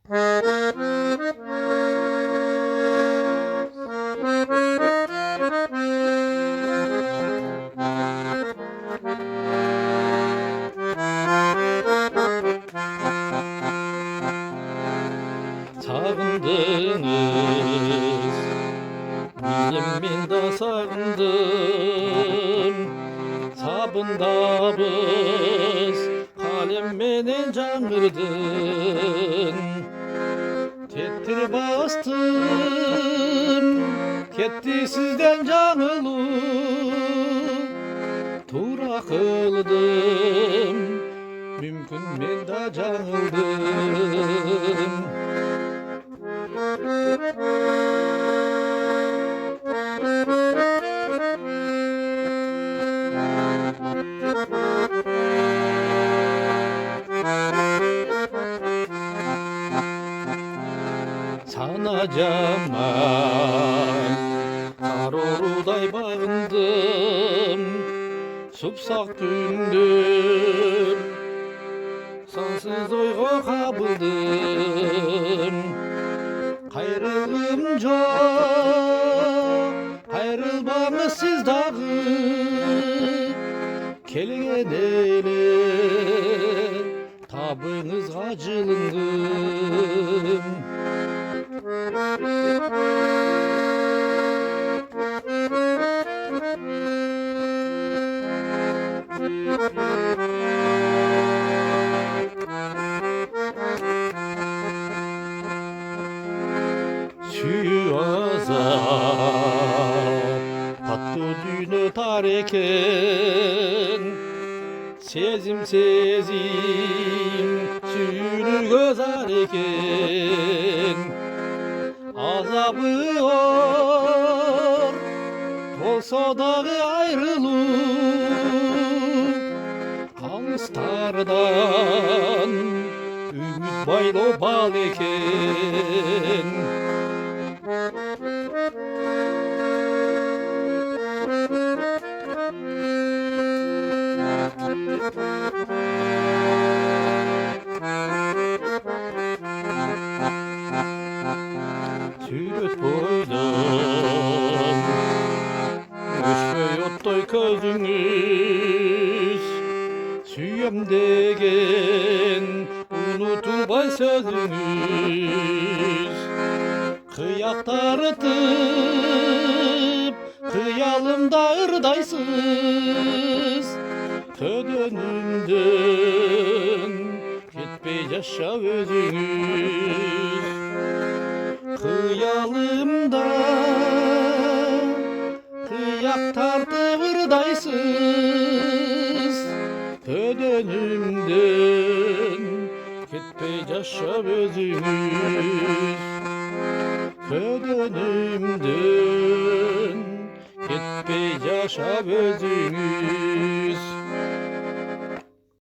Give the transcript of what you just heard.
Sağındınız, bizim de sağındım. Sabında biz kaleminin cangırdın. Tettir bastın, ketti sizden canılı. Tura kıldım, mümkün men de canıldım. Sana caman karoruday bağındım, supsak gündür sansız oyga kabıldım. Kayrılım çok, kayrılmamız siz dağı, kelingen ele tabınız acılındım. Şu azap tatlı düğünü tareken, sezim suyunu gözar eken. Azabı or olsa dağı ayrılık, kalıstardan ümit baylo bal eken. Süret boydan öşköy ottoy közüңүz, süyem degen unutulbay sözüңүz. Kıyak tarıtıp kıyalımda ırdaysız, ködönümden ketpey yaşa özüңüz. Kıyalımda kıyak tartıp ırdaysız, ködönümden ketpey yaşa özüңüz. Ködönümden ketpey yaşa özüңüz.